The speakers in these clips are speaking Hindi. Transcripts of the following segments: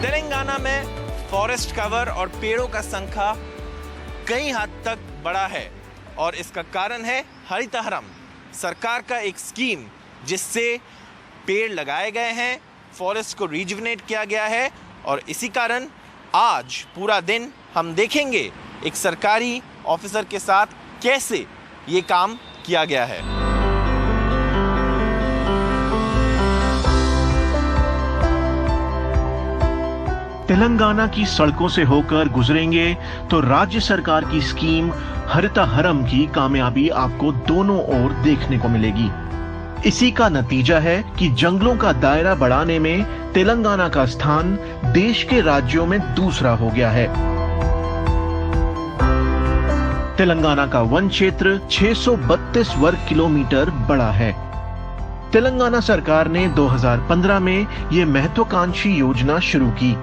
तेलंगाना में फॉरेस्ट कवर और पेड़ों का संख्या कई हद तक बढ़ा है और इसका कारण है हरितहरम, सरकार का एक स्कीम जिससे पेड़ लगाए गए हैं, फॉरेस्ट को रिजुविनेट किया गया है। और इसी कारण आज पूरा दिन हम देखेंगे एक सरकारी ऑफिसर के साथ कैसे ये काम किया गया है। तेलंगाना की सड़कों से होकर गुजरेंगे तो राज्य सरकार की स्कीम हरितहरम की कामयाबी आपको दोनों ओर देखने को मिलेगी। इसी का नतीजा है कि जंगलों का दायरा बढ़ाने में तेलंगाना का स्थान देश के राज्यों में दूसरा हो गया है। तेलंगाना का वन क्षेत्र 632 वर्ग किलोमीटर बड़ा है। तेलंगाना सरकार ने 2015 में यह महत्वाकांक्षी योजना शुरू की।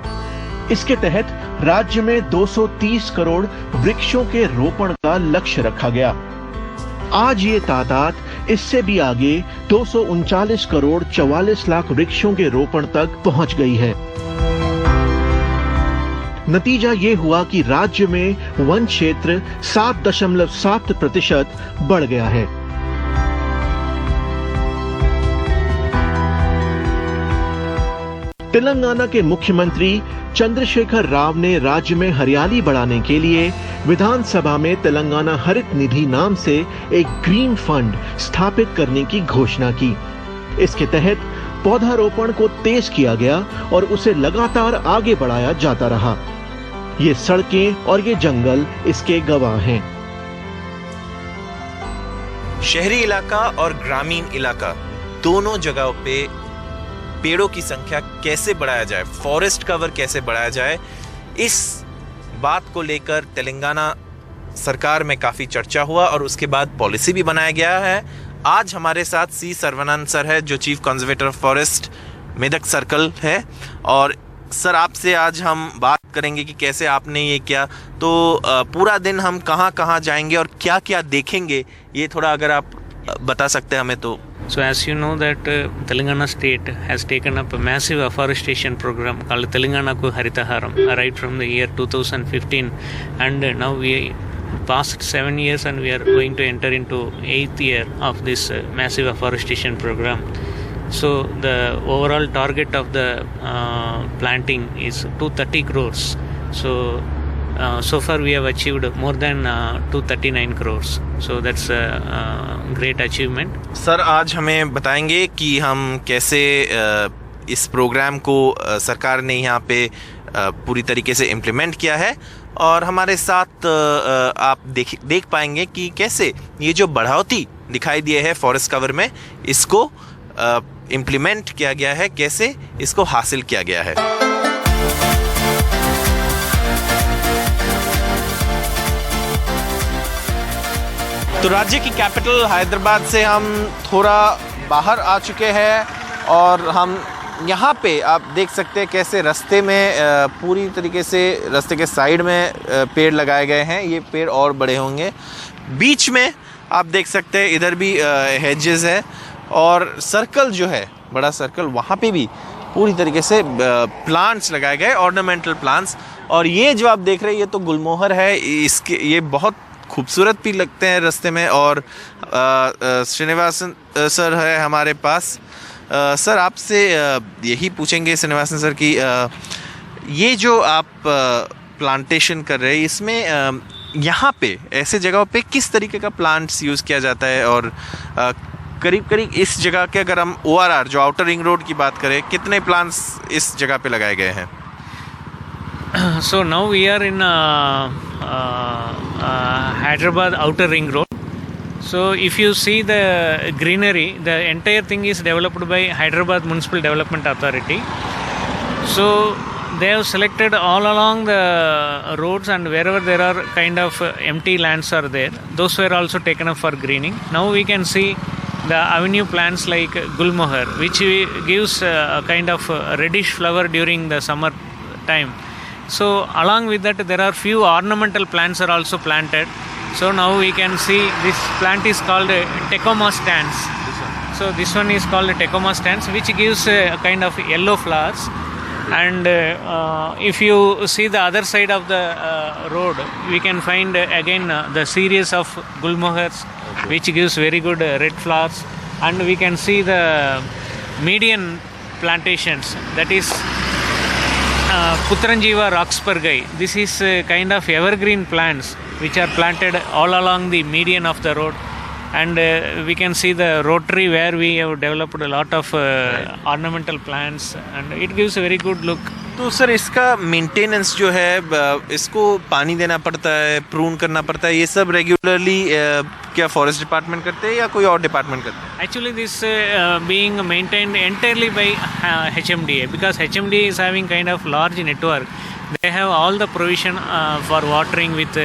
इसके तहत राज्य में 230 करोड़ वृक्षों के रोपण का लक्ष्य रखा गया। आज ये तादाद इससे भी आगे 239 करोड़ 44 लाख वृक्षों के रोपण तक पहुंच गई है। नतीजा ये हुआ कि राज्य में वन क्षेत्र 7.7% बढ़ गया है। तेलंगाना के मुख्यमंत्री चंद्रशेखर राव ने राज्य में हरियाली बढ़ाने के लिए विधानसभा में तेलंगाना हरित निधि नाम से एक ग्रीन फंड स्थापित करने की घोषणा की। इसके तहत पौधारोपण को तेज किया गया और उसे लगातार आगे बढ़ाया जाता रहा। ये सड़कें और ये जंगल इसके गवाह हैं। शहरी इलाका और ग्रामीण इलाका दोनों जगहों पे पेड़ों की संख्या कैसे बढ़ाया जाए, फॉरेस्ट कवर कैसे बढ़ाया जाए, इस बात को लेकर तेलंगाना सरकार में काफ़ी चर्चा हुआ और उसके बाद पॉलिसी भी बनाया गया है। आज हमारे साथ सी सर्वानंद सर है जो chief conservator of forest Medak circle है। और सर आपसे आज हम बात करेंगे कि कैसे आपने ये किया, तो पूरा दिन हम कहाँ कहाँ जाएंगे और क्या क्या देखेंगे, ये थोड़ा अगर आप बता सकते हैं हमें तो। So as you know that Telangana state has taken up a massive afforestation program called Telangana Ko Haritaharam right from the year 2015, and now we passed 7 years and we are going to enter into 8th year of this massive afforestation program. So the overall target of the planting is 230 crores. So far we have achieved more than 239 crores. So that's a great achievement. Sir आज हमें बताएंगे कि हम कैसे इस प्रोग्राम को सरकार ने यहाँ पे पूरी तरीके से इम्प्लीमेंट किया है और हमारे साथ आप देख पाएंगे कि कैसे ये जो बढ़ोतरी दिखाई दी है फॉरेस्ट कवर में, इसको इम्प्लीमेंट किया गया है, कैसे इसको हासिल किया गया है। तो राज्य की कैपिटल हैदराबाद से हम थोड़ा बाहर आ चुके हैं और हम यहाँ पे आप देख सकते हैं कैसे रास्ते में पूरी तरीके से रास्ते के साइड में पेड़ लगाए गए हैं। ये पेड़ और बड़े होंगे। बीच में आप देख सकते हैं इधर भी हेजेस है और सर्कल जो है बड़ा सर्कल, वहाँ पे भी पूरी तरीके से प्लांट्स लगाए गए, ऑर्नामेंटल प्लांट्स। और ये जो आप देख रहे हैं ये तो गुलमोहर है, इसके ये बहुत खूबसूरत भी लगते हैं रास्ते में। और श्रीनिवासन सर है हमारे पास। सर आपसे यही पूछेंगे श्रीनिवासन सर की ये जो आप प्लांटेशन कर रहे हैं इसमें यहाँ पे ऐसे जगहों पे किस तरीके का प्लांट्स यूज़ किया जाता है और करीब करीब इस जगह के अगर हम ORR जो आउटर रिंग रोड की बात करें, कितने प्लांट्स इस जगह पे लगाए गए हैं? So now we are in Hyderabad outer ring road. So if you see the greenery, the entire thing is developed by Hyderabad Municipal Development Authority. So they have selected all along the roads, and wherever there are kind of empty lands are there, those were also taken up for greening. Now we can see the avenue plants like gulmohar, which gives a kind of reddish flower during the summer time. So along with that there are few ornamental plants are also planted. So now we can see this plant is called Tecoma stans. So this one is called Tecoma stans, which gives a kind of yellow flowers. And if you see the other side of the road, we can find again the series of gulmohars, which gives very good red flowers. And we can see the median plantations, that is Putranjiva Roxburghii. This is kind of evergreen plants which are planted all along the median of the road. And we can see the rotary where we have developed a lot of ornamental plants, and it gives a very good look. तो सर इसका मेंटेनेंस जो है इसको पानी देना पड़ता है, प्रून करना पड़ता है, ये सब रेगुलरली क्या फॉरेस्ट डिपार्टमेंट करते हैं या कोई और डिपार्टमेंट करते हैं? Actually, this being maintained entirely by HMDA, because HMDA is having kind of large network. They have all the provision for watering with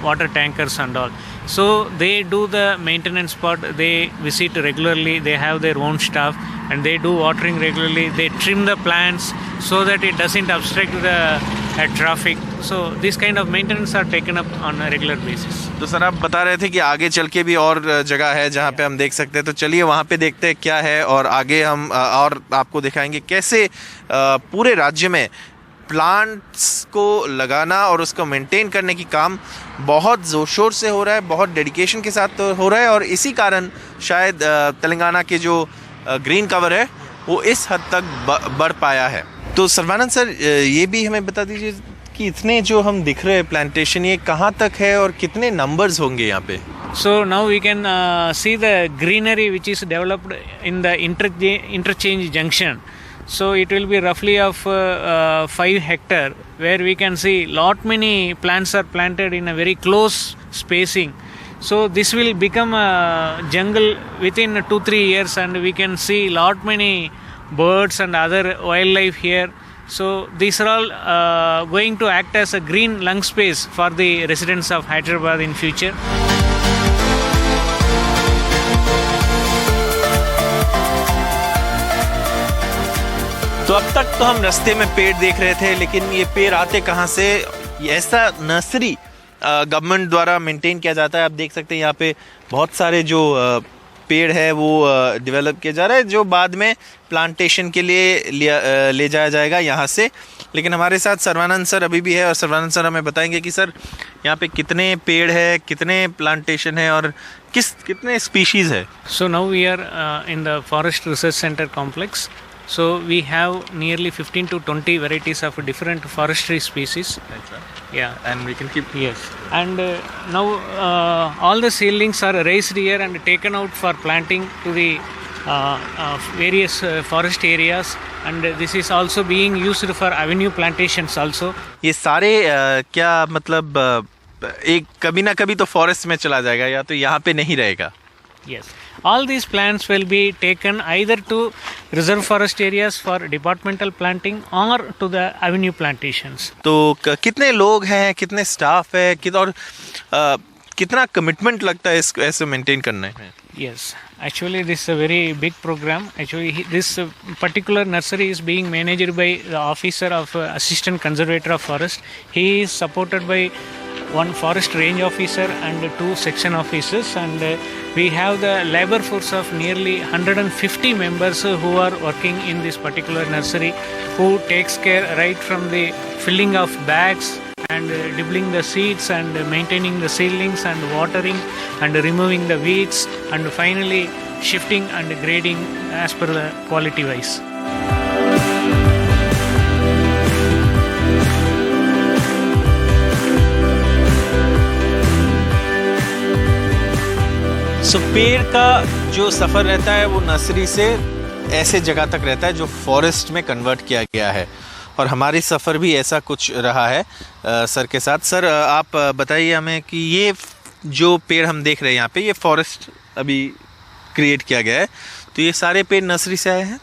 water tankers and all. So they do the maintenance part. They visit regularly. They have their own staff, and they do watering regularly. They trim the plants so that it doesn't obstruct the traffic. So this kind of maintenance are taken up on a regular basis. तो सर आप बता रहे थे कि आगे चल के भी और जगह है जहाँ पे हम देख सकते हैं, तो चलिए वहाँ पे देखते हैं क्या है, और आगे हम और आपको दिखाएंगे कैसे पूरे राज्य में प्लांट्स को लगाना और उसको मेंटेन करने की काम बहुत ज़ोर शोर से हो रहा है, बहुत डेडिकेशन के साथ हो रहा है, और इसी कारण शायद तेलंगाना के जो ग्रीन कवर है वो इस हद तक बढ़ पाया है। तो सर्वानंद सर, ये भी हमें बता दीजिए कि इतने जो हम दिख रहे हैं प्लांटेशन, ये कहाँ तक है और कितने नंबर्स होंगे यहाँ पे? So now we can see the greenery which is developed in the interchange junction. So it will be roughly of 5 hectare, where we can see lot many plants are planted in a very close spacing. So this will become a jungle within 2-3 years, and we can see lot many birds and other wildlife here. So these are all going to act as a green lung space for the residents of Hyderabad in future. तो अब तक तो हम रास्ते में पेड़ देख रहे थे, लेकिन ये पेड़ आते कहाँ से? ऐसा नर्सरी गवर्नमेंट द्वारा मेंटेन किया जाता है। आप देख सकते हैं यहाँ पे बहुत सारे जो पेड़ है वो डेवलप किया जा रहा है, जो बाद में प्लांटेशन के लिए ले जाया जाएगा यहाँ से। लेकिन हमारे साथ सर्वानंद सर अभी भी है, और सर्वानंद सर हमें बताएंगे कि सर यहाँ पे कितने पेड़ है, कितने प्लांटेशन है और कितने स्पीशीज़ है। So now we are in the Forest Research Center complex. So we have nearly 15 to 20 varieties of different forestry species. Yeah, and we can keep. Yes, and now all the seedlings are raised here and taken out for planting to the various forest areas, and this is also being used for avenue plantations also. ये सारे क्या मतलब एक कभी ना कभी तो फॉरेस्ट में चला जाएगा, या तो यहाँ पे नहीं रहेगा? Yes, all these plants will be taken either to reserve forest areas for departmental planting or to the avenue plantations. तो कितने लोग हैं, कितने स्टाफ है, और कितना कमिटमेंट लगता है इसको ऐसे मेंटेन करने में? Yes, actually this is a very big program. Actually this particular nursery is being managed by the officer of assistant conservator of forest. He is supported by one forest range officer and 2 section officers, and we have the labor force of nearly 150 members who are working in this particular nursery, who takes care right from the filling of bags and dibbling the seeds and maintaining the seedlings and watering and removing the weeds and finally shifting and grading as per the quality wise. सो पेड़ का जो सफ़र रहता है वो नर्सरी से ऐसे जगह तक रहता है जो फॉरेस्ट में कन्वर्ट किया गया है, और हमारी सफ़र भी ऐसा कुछ रहा है सर के साथ। सर आप बताइए हमें कि ये जो पेड़ हम देख रहे हैं यहाँ पे, ये फॉरेस्ट अभी क्रिएट किया गया है, तो ये सारे पेड़ नर्सरी से आए हैं?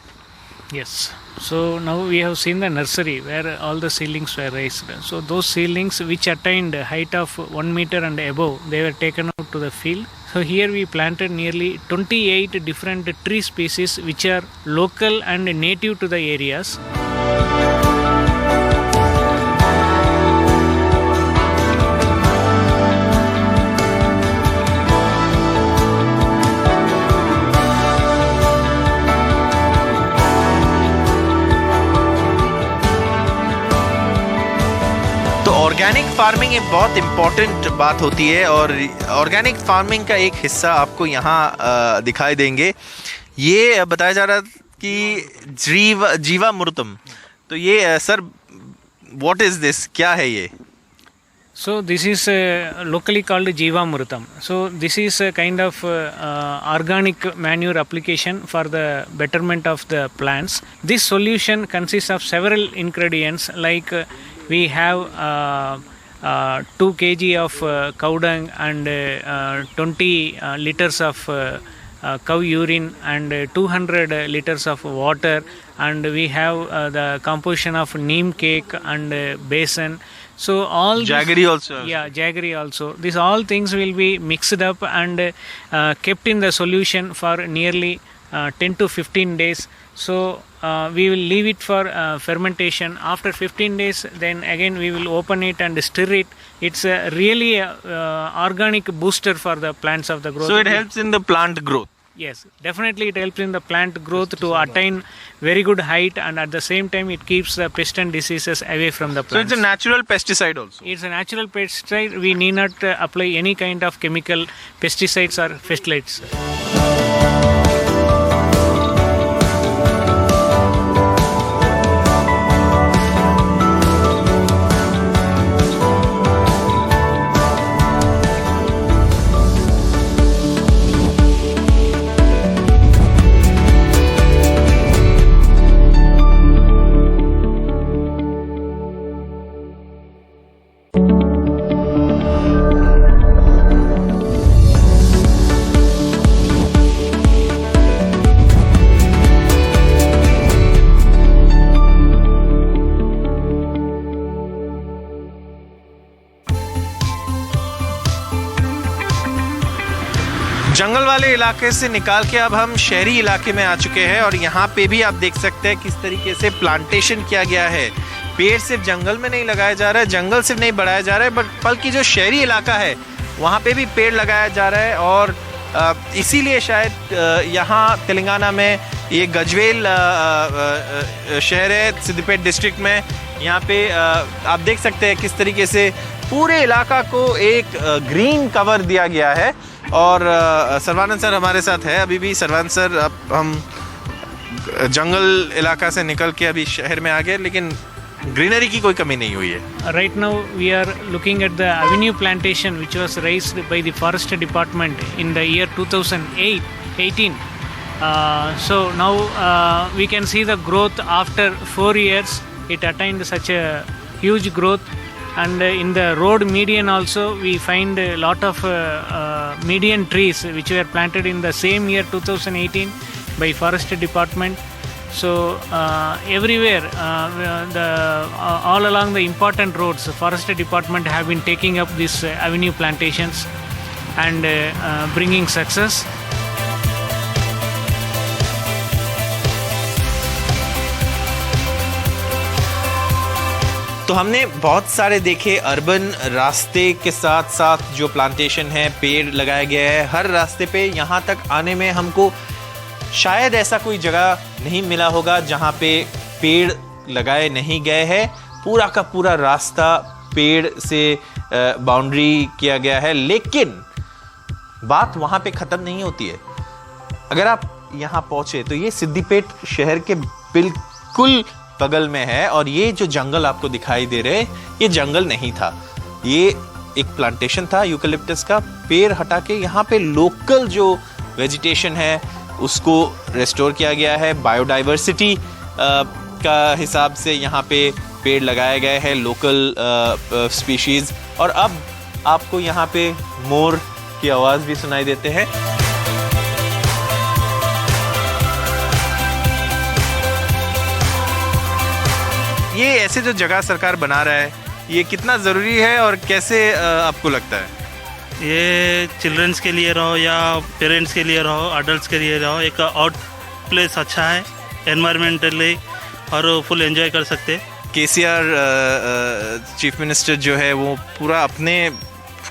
Yes. So now we have seen the nursery where all the seedlings were raised. So those seedlings which attained a height of 1 meter and above, they were taken out to the field. So here we planted nearly 28 different tree species which are local and native to the areas. Organic farming एक बहुत इम्पोर्टेंट बात होती है और ऑर्गेनिक फार्मिंग का एक हिस्सा आपको यहाँ दिखाई देंगे। ये बताया जा रहा कि जीवामृतम, तो ये सर व्हाट इज दिस, क्या है ये? So this is locally called Jeevamrutam. So this is a kind of organic manure application for the betterment of the plants. This solution consists of several ingredients like we have 2 kg of cow dung and 20 liters of cow urine and 200 liters of water, and we have the composition of neem cake and besan. So all jaggery also. Yeah, jaggery also. These all things will be mixed up and kept in the solution for nearly 10 to 15 days. So we will leave it for fermentation. After 15 days, then again we will open it and stir it. It's a really organic booster for the plants of the growth. So it helps in the plant growth. Yes, definitely it helps in the plant growth to attain very good height, and at the same time it keeps the pest and diseases away from the plants. So it's a natural pesticide also. It's a natural pesticide. We need not apply any kind of chemical pesticides or pesticides. जंगल वाले इलाके से निकाल के अब हम शहरी इलाके में आ चुके हैं और यहाँ पे भी आप देख सकते हैं किस तरीके से प्लांटेशन किया गया है। पेड़ सिर्फ जंगल में नहीं लगाया जा रहा है, जंगल सिर्फ नहीं बढ़ाया जा रहा है, बल्कि जो शहरी इलाका है वहाँ पे भी पेड़ लगाया जा रहा है। और इसीलिए शायद यहाँ तेलंगाना में ये गजवेल शहर है सिद्दीपेट डिस्ट्रिक्ट में, यहाँ पे आप देख सकते हैं किस तरीके से पूरे इलाका को एक ग्रीन कवर दिया गया है। और सर्वानंद सर हमारे साथ है अभी भी। सर्वानंद सर, अब हम जंगल इलाका से निकल के अभी शहर में आ गए, लेकिन ग्रीनरी की कोई कमी नहीं हुई है। Right now we are looking at the avenue plantation which was raised by the forest department in the year 2018. So now we can see the growth after 4 years. It attained such a huge growth. And in the road median also we find a lot of median trees which were planted in the same year 2018 by forest department. So everywhere all along the important roads, forest department have been taking up these avenue plantations and bringing success. तो हमने बहुत सारे देखे अर्बन रास्ते के साथ साथ जो प्लांटेशन है, पेड़ लगाया गया है हर रास्ते पे। यहाँ तक आने में हमको शायद ऐसा कोई जगह नहीं मिला होगा जहाँ पे पेड़ लगाए नहीं गए हैं। पूरा का पूरा रास्ता पेड़ से बाउंड्री किया गया है। लेकिन बात वहाँ पे ख़त्म नहीं होती है। अगर आप यहाँ पहुँचे तो ये सिद्दीपेट शहर के बिल्कुल बगल में है और ये जो जंगल आपको दिखाई दे रहे ये जंगल नहीं था, ये एक प्लांटेशन था यूकलिप्टस का। पेड़ हटा के यहाँ पे लोकल जो वेजिटेशन है उसको रेस्टोर किया गया है। बायोडाइवर्सिटी का हिसाब से यहाँ पे पेड़ लगाए गए हैं, लोकल स्पीशीज। और अब आपको यहाँ पे मोर की आवाज़ भी सुनाई देते हैं। ये ऐसे जो जगह सरकार बना रहा है ये कितना ज़रूरी है और कैसे आपको लगता है? ये चिल्ड्रंस के लिए रहो या पेरेंट्स के लिए रहो, अडल्ट्स के लिए रहो, एक आउट प्लेस अच्छा है एनवायरमेंटली और फुल एंजॉय कर सकते। केसीआर चीफ मिनिस्टर जो है वो पूरा अपने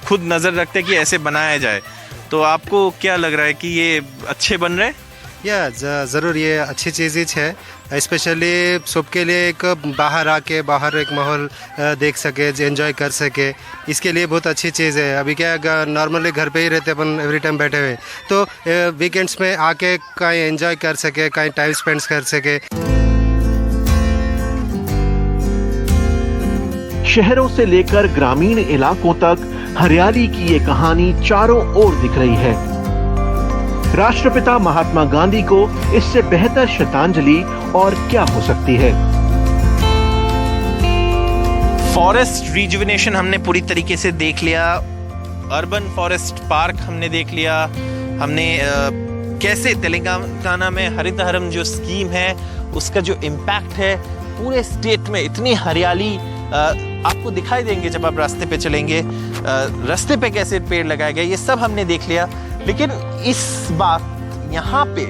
खुद नज़र रखते कि ऐसे बनाया जाए। तो आपको क्या लग रहा है कि ये अच्छे बन रहे? या ज़रूर ये अच्छी चीज़ ही है, स्पेशली सबके लिए एक बाहर आके बाहर एक माहौल देख सके, एंजॉय कर सके, इसके लिए बहुत अच्छी चीज़ है। अभी क्या नॉर्मली घर पे ही रहते अपन एवरी टाइम बैठे हुए, तो वीकेंड्स में आके कहीं एंजॉय कर सके, कहीं टाइम स्पेंड कर सके। शहरों से लेकर ग्रामीण इलाकों तक हरियाली की ये कहानी चारों ओर दिख रही है। राष्ट्रपिता महात्मा गांधी को इससे बेहतर श्रद्धांजलि और क्या हो सकती है। फॉरेस्ट रिजुविनेशन हमने पूरी तरीके से देख लिया, अर्बन फॉरेस्ट पार्क हमने देख लिया, हमने कैसे तेलंगाना में हरितहरम जो स्कीम है उसका जो इम्पैक्ट है पूरे स्टेट में, इतनी हरियाली आपको दिखाई देंगे जब आप रास्ते पे चलेंगे, रास्ते पे कैसे पेड़ लगाए गए, ये सब हमने देख लिया। लेकिन इस बात यहाँ पे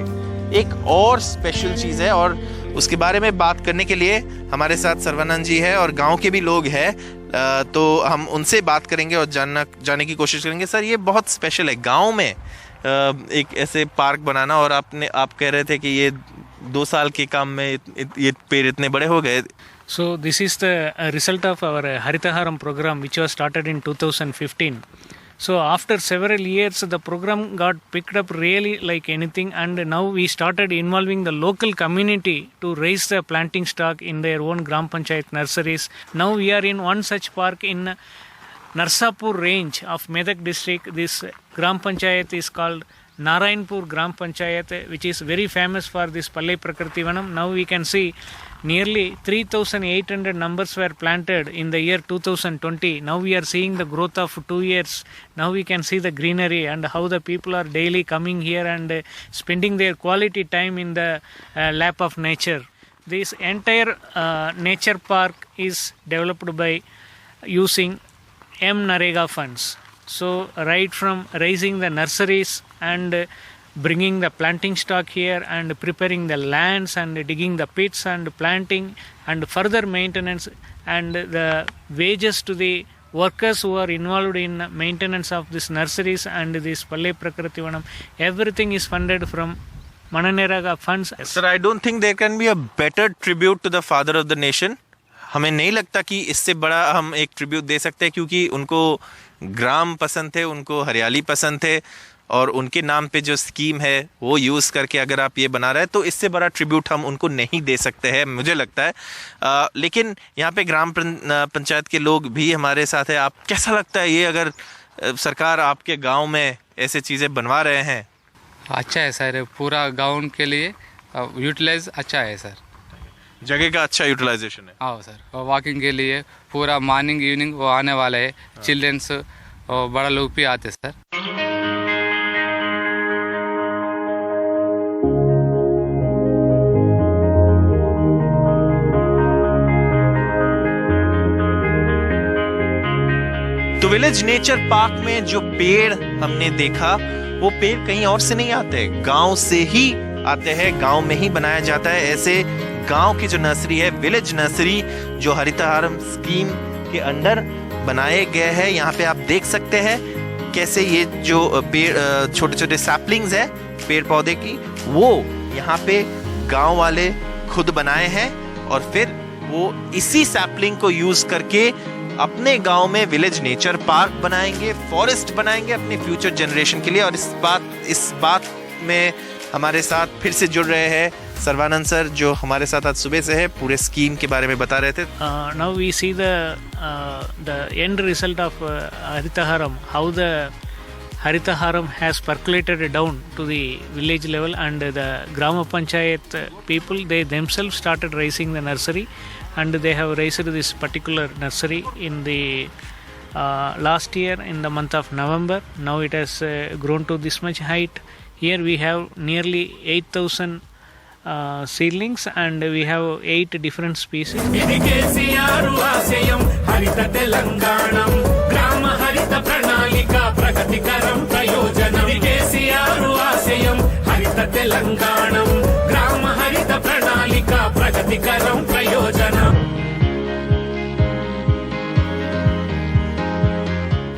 एक और स्पेशल चीज़ है और उसके बारे में बात करने के लिए हमारे साथ सर्वानंद जी है और गांव के भी लोग हैं, तो हम उनसे बात करेंगे और जानने की कोशिश करेंगे। सर, ये बहुत स्पेशल है गांव में एक ऐसे पार्क बनाना, और आप कह रहे थे कि ये 2 साल के काम में ये पेड़ इतने बड़े हो गए। So this is the result of our Haritaharam program, which was started in 2015. So after several years, the program got picked up really like anything, and now we started involving the local community to raise the planting stock in their own Gram Panchayat nurseries. Now we are in one such park in Narsapur range of Medak district. This Gram Panchayat is called Narayanpur Gram Panchayat, which is very famous for this Palle Prakriti Vanam. Now we can see nearly 3,800 numbers were planted in the year 2020. Now we are seeing the growth of 2 years. Now we can see the greenery and how the people are daily coming here and spending their quality time in the lap of nature. This entire nature park is developed by using MNREGA funds. So right from raising the nurseries and bringing the planting stock here and preparing the lands and digging the pits and planting and further maintenance and the wages to the workers who are involved in maintenance of these nurseries and this Palle Prakriti Vanam, everything is funded from MNREGA funds. Sir, I don't think there can be a better tribute to the father of the nation. हमें नहीं लगता कि इससे बड़ा हम एक ट्रिब्यूट दे सकते हैं, क्योंकि उनको ग्राम पसंद थे, उनको हरियाली पसंद थे, और उनके नाम पे जो स्कीम है वो यूज़ करके अगर आप ये बना रहे हैं तो इससे बड़ा ट्रिब्यूट हम उनको नहीं दे सकते हैं, मुझे लगता है। लेकिन यहाँ पे ग्राम पंचायत के लोग भी हमारे साथ है। आप कैसा लगता है ये, अगर सरकार आपके गांव में ऐसे चीज़ें बनवा रहे हैं? अच्छा है सर, पूरा गाँव के लिए यूटिलाइज अच्छा है सर, जगह का अच्छा यूटिलाइजेशन है। हाँ सर, वॉकिंग के लिए पूरा मॉर्निंग इवनिंग वो आने वाला है, चिल्ड्रंस और बड़ा लोग भी आते सर। तो विलेज नेचर पार्क में जो पेड़ हमने देखा वो पेड़ कहीं और से नहीं आते, गांव से ही आते हैं, गांव में ही बनाया जाता है। ऐसे गांव की जो नर्सरी है, विलेज नर्सरी, जो हरितहारम स्कीम के अंडर बनाए गए हैं। यहाँ पे आप देख सकते हैं कैसे ये जो पेड़ छोटे छोटे सैपलिंग्स है पेड़ पौधे की, वो यहाँ पे गांव वाले खुद बनाए हैं और फिर वो इसी सैपलिंग को यूज करके अपने गांव में विलेज नेचर पार्क बनाएंगे, फॉरेस्ट बनाएंगे अपने फ्यूचर जनरेशन के लिए। और इस बात में हमारे साथ फिर से जुड़ रहे हैं सर्वानंद सर, जो हमारे साथ आज सुबह से है, पूरे स्कीम के बारे में बता रहे थे। Now we see the end result of Haritaharam, how the Haritaharam has percolated down to the village level, and the Grama Panchayat people, they themselves started raising the nursery, and they have raised this particular nursery in the last year in the month of November. Now it has grown to this much height. Here we have nearly 8,000 seedlings, and we have 8 different species.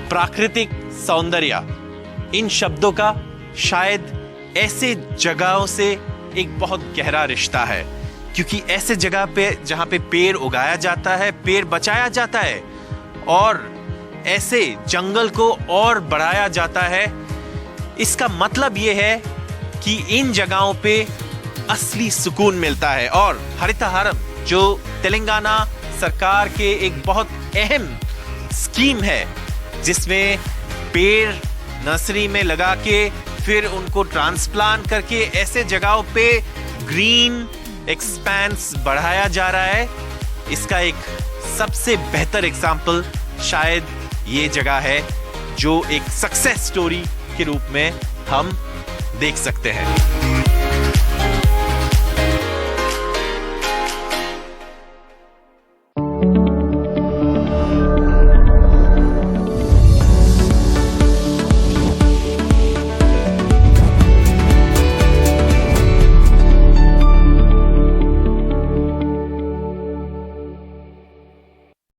प्राकृतिक सौंदर्य, इन शब्दों का शायद ऐसे जगहों से एक बहुत गहरा रिश्ता है, क्योंकि ऐसे जगह पे जहाँ पे पेड़ उगाया जाता है, पेड़ बचाया जाता है और ऐसे जंगल को और बढ़ाया जाता है, इसका मतलब ये है कि इन जगहों पे असली सुकून मिलता है। और हरितहारम जो तेलंगाना सरकार के एक बहुत अहम स्कीम है, जिसमें पेड़ नर्सरी में लगा के फिर उनको ट्रांसप्लांट करके ऐसे जगहों पे ग्रीन एक्सपेंस बढ़ाया जा रहा है, इसका एक सबसे बेहतर एग्जाम्पल शायद ये जगह है, जो एक सक्सेस स्टोरी के रूप में हम देख सकते हैं।